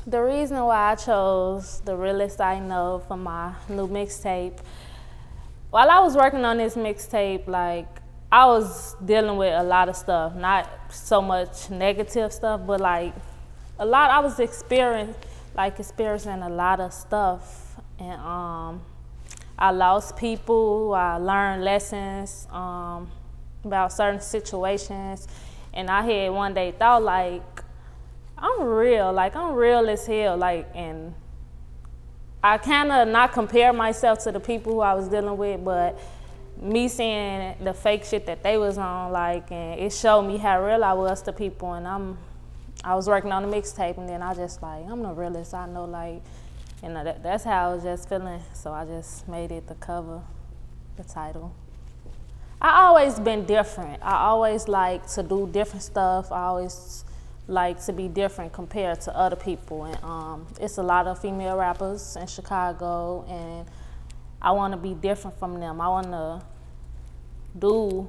The reason why I chose The Realest I Know for my new mixtape, while I was working on this mixtape, like, I was dealing with a lot of stuff, not so much negative stuff, but like I was experiencing a lot of stuff, and I lost people, I learned lessons about certain situations, and I had one day thought, like, I'm real as hell, like, and I kind of not compare myself to the people who I was dealing with, but me seeing the fake shit that they was on, like, and it showed me how real I was to people, and I was working on the mixtape, and then I just like, I'm the realest I know, like, you know, that's how I was just feeling, so I just made it the cover, the title. I always been different. I always like to do different stuff. I always like to be different compared to other people, and it's a lot of female rappers in Chicago, and I want to be different from them. I want to do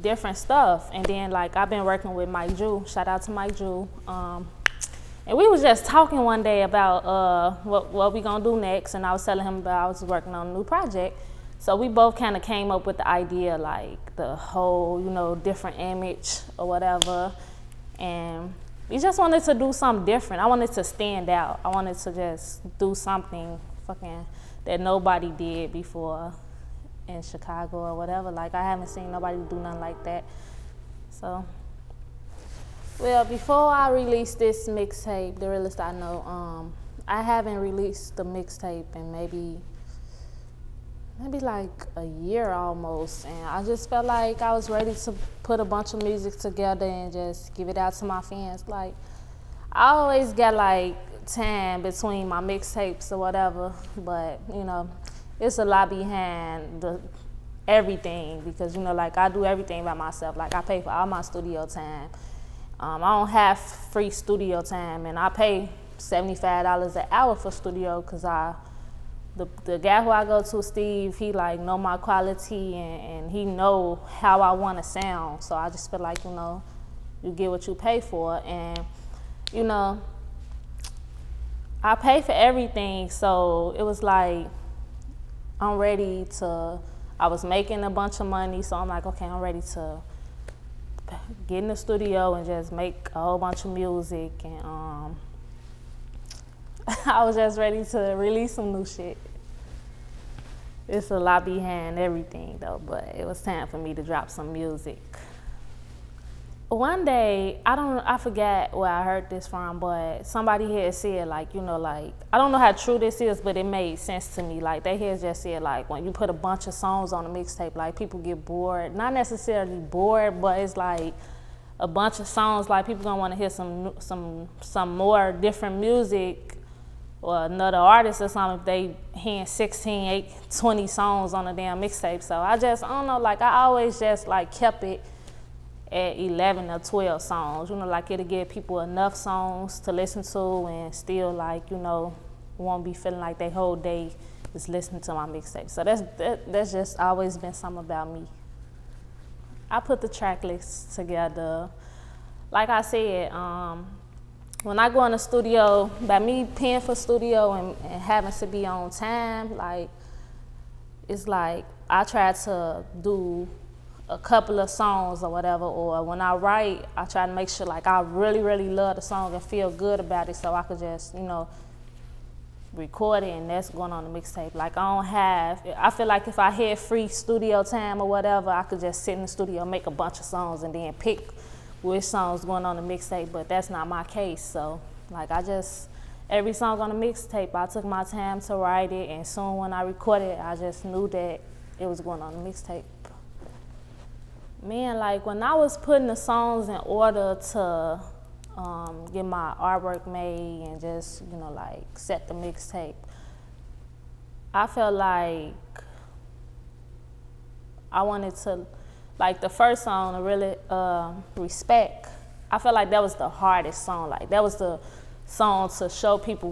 different stuff, and then like I've been working with Mike Drew. Shout out to Mike Drew. And we was just talking one day about what we gonna do next, and I was telling him about I was working on a new project. So we both kind of came up with the idea, like the whole, you know, different image or whatever, and we just wanted to do something different. I wanted to stand out. I wanted to just do something fucking that nobody did before in Chicago or whatever. Like, I haven't seen nobody do nothing like that. So, well, before I release this mixtape, The Realest I Know, I haven't released the mixtape in maybe like a year almost, and I just felt like I was ready to put a bunch of music together and just give it out to my fans. Like, I always got like time between my mixtapes or whatever, but you know, it's a lot behind everything, because you know, like, I do everything by myself. Like, I pay for all my studio time. I don't have free studio time, and I pay $75 an hour for studio, because the guy who I go to, Steve, he like know my quality, and he know how I want to sound. So I just feel like, you know, you get what you pay for, and you know, I pay for everything. So it was like, I'm ready to, I was making a bunch of money, so I'm like, okay, I'm ready to get in the studio and just make a whole bunch of music, and I was just ready to release some new shit. It's a lot behind everything though, but it was time for me to drop some music. One day, I forgot where I heard this from, but somebody had said, like, you know, like, I don't know how true this is, but it made sense to me. Like, they had just said, like, when you put a bunch of songs on a mixtape, like, people get bored. Not necessarily bored, but it's like a bunch of songs, like, people gonna wanna hear some more different music, or another artist or something, if they hearing 16, 8, 20 songs on a damn mixtape. So I don't know, like, I always just like kept it at 11 or 12 songs. You know, like, it'll give people enough songs to listen to and still, like, you know, won't be feeling like they whole day is listening to my mixtape. So that's just always been something about me. I put the track list together. Like I said, when I go in the studio, by me paying for studio and having to be on time, like, it's like I try to do a couple of songs or whatever, or when I write, I try to make sure, like, I really, really love the song and feel good about it, so I could just, you know, record it, and that's going on the mixtape. Like, I feel like if I had free studio time or whatever, I could just sit in the studio, make a bunch of songs, and then pick which songs going on the mixtape, but that's not my case. So, like, every song on the mixtape, I took my time to write it, and soon when I recorded it, I just knew that it was going on the mixtape. Man, like, when I was putting the songs in order to get my artwork made and just, you know, like, set the mixtape, I felt like I wanted to, like, the first song, really, Respect, I felt like that was the hardest song. Like, that was the song to show people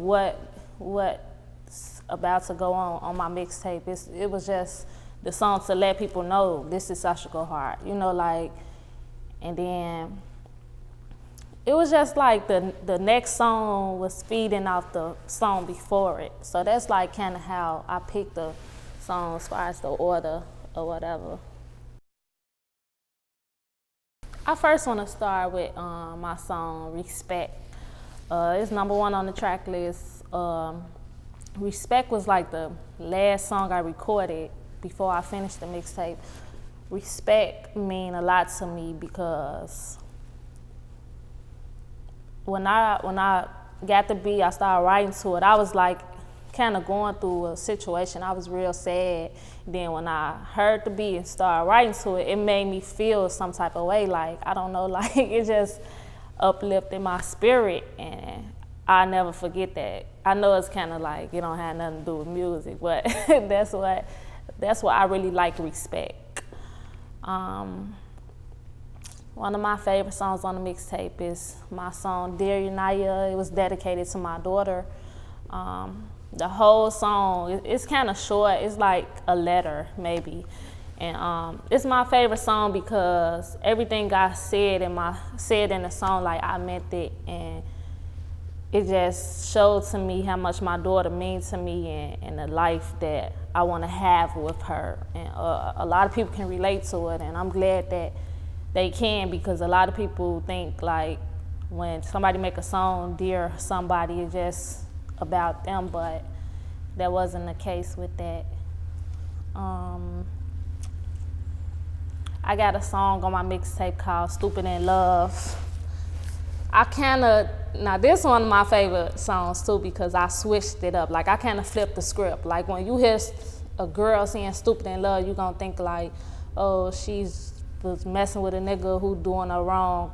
what's about to go on my mixtape. It was just the song to let people know this is Sasha Go Hard, you know, like, and then it was just like the next song was feeding off the song before it. So that's like kind of how I picked the song as far as the order or whatever. I first want to start with my song Respect. It's #1 on the track list. Respect was like the last song I recorded before I finished the mixtape. Respect mean a lot to me because when I got the beat, I started writing to it. I was like kind of going through a situation. I was real sad. Then when I heard the beat and started writing to it, it made me feel some type of way. Like, I don't know, like it just uplifted my spirit, and I never forget that. I know it's kind of like it don't have nothing to do with music, but that's what I really like. Respect. One of my favorite songs on the mixtape is my song Dear YANIAHI. It was dedicated to my daughter. The whole song, it's kind of short. It's like a letter, maybe. And it's my favorite song because everything I said in the song, like I meant it, and it just showed to me how much my daughter means to me and the life that I want to have with her. And a lot of people can relate to it, and I'm glad that they can, because a lot of people think like when somebody make a song dear somebody, it's just about them, but that wasn't the case with that. I got a song on my mixtape called Stupid in Love. Now this one of my favorite songs too, because I switched it up. Like I kind of flipped the script. Like when you hear a girl saying stupid in love, you gonna think like, oh, was messing with a nigga who doing her wrong,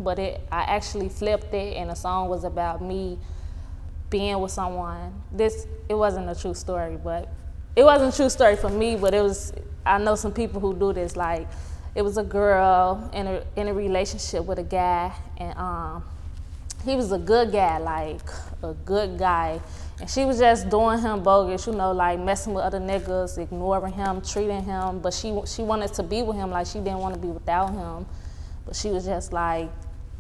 but I actually flipped it, and the song was about me being with someone. It wasn't a true story, but it wasn't a true story for me, but I know some people who do this. Like, it was a girl in a relationship with a guy, and he was a good guy, like a good guy, and she was just doing him bogus, like messing with other niggas, ignoring him, treating him, but she wanted to be with him, like she didn't want to be without him, but she was just like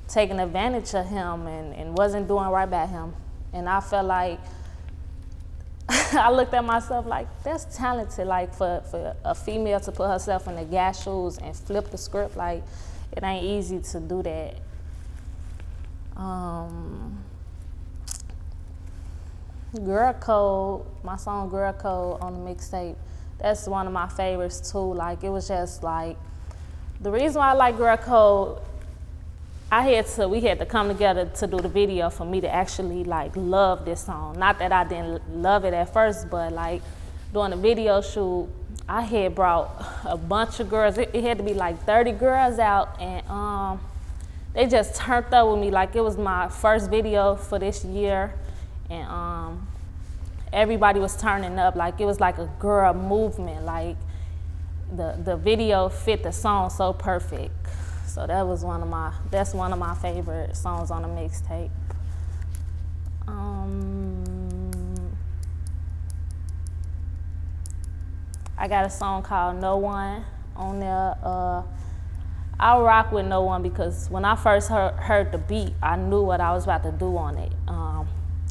taking advantage of him and wasn't doing right by him. And I felt like, I looked at myself like, that's talented, like for a female to put herself in the guy's shoes and flip the script, like it ain't easy to do that. Girl Code, my song Girl Code on the mixtape, that's one of my favorites too. Like it was just like, the reason why I like Girl Code, we had to come together to do the video for me to actually like love this song. Not that I didn't love it at first, but like during the video shoot, I had brought a bunch of girls. It had to be like 30 girls out, and they just turned up with me. Like it was my first video for this year, and everybody was turning up. Like it was like a girl movement. Like the video fit the song so perfect. So that's one of my favorite songs on the mixtape. I got a song called No One on there. I rock with No One because when I first heard the beat, I knew what I was about to do on it.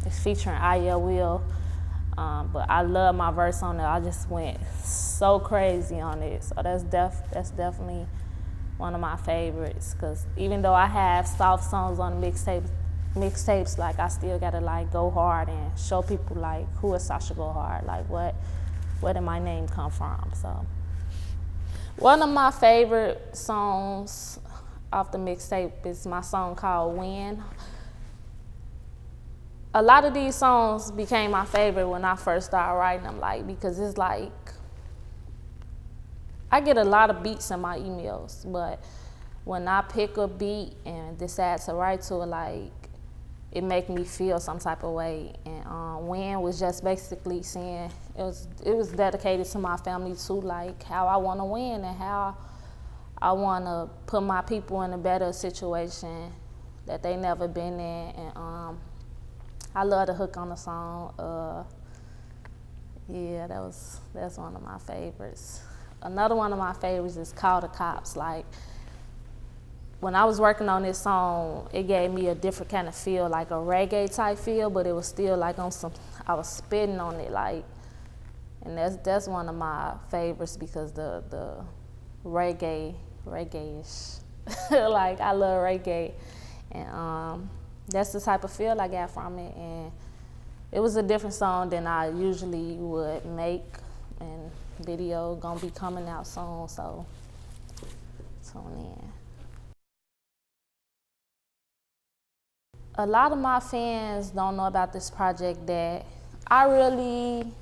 It's featuring Will, but I love my verse on there. I just went so crazy on it. So that's definitely one of my favorites, because even though I have soft songs on the mixtapes, like I still gotta like go hard and show people like who is Sasha Go Hard, like where did my name come from. So one of my favorite songs off the mixtape is my song called When. A lot of these songs became my favorite when I first started writing them, like because it's like, I get a lot of beats in my emails, but when I pick a beat and decide to write to it, like, it make me feel some type of way. And When was just basically saying, it was dedicated to my family too, like how I want to win and how I want to put my people in a better situation that they never been in. And I love the hook on the song. Yeah, that's one of my favorites. Another one of my favorites is Call the Cops. Like, when I was working on this song, it gave me a different kind of feel, like a reggae type feel, but it was still like on some, I was spitting on it, like, and that's one of my favorites because the reggae-ish, like I love reggae, and that's the type of feel I got from it, and it was a different song than I usually would make, and video gonna be coming out soon, so tune in. A lot of my fans don't know about this project that I really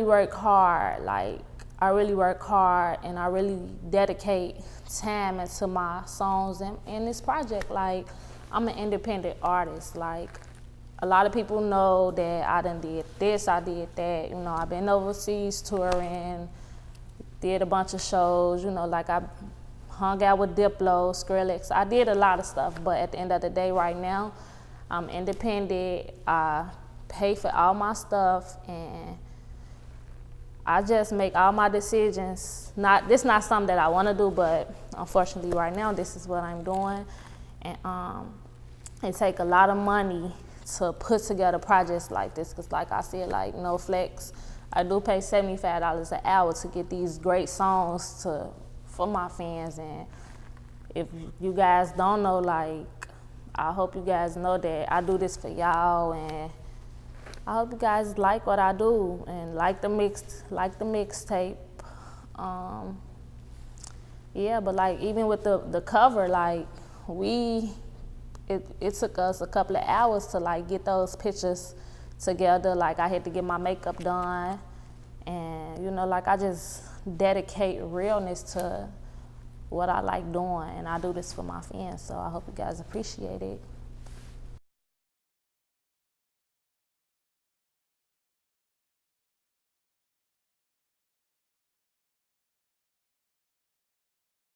work hard. Like, I really work hard and I really dedicate time into my songs and this project. Like, I'm an independent artist. Like, a lot of people know that I done did this, I did that. You know, I've been overseas touring, did a bunch of shows, you know, like I hung out with Diplo, Skrillex. I did a lot of stuff, but at the end of the day right now, I'm independent. I pay for all my stuff and I just make all my decisions. This not something that I want to do, but unfortunately right now this is what I'm doing. And it take a lot of money to put together projects like this, because like I said, like no flex, I do pay $75 an hour to get these great songs for my fans. And if you guys don't know, like, I hope you guys know that I do this for y'all, and I hope you guys like what I do and like the mixtape. Yeah, but like even with the cover, like it took us a couple of hours to like get those pictures together. Like I had to get my makeup done, and you know, like I just dedicate realness to what I like doing, and I do this for my fans, so I hope you guys appreciate it.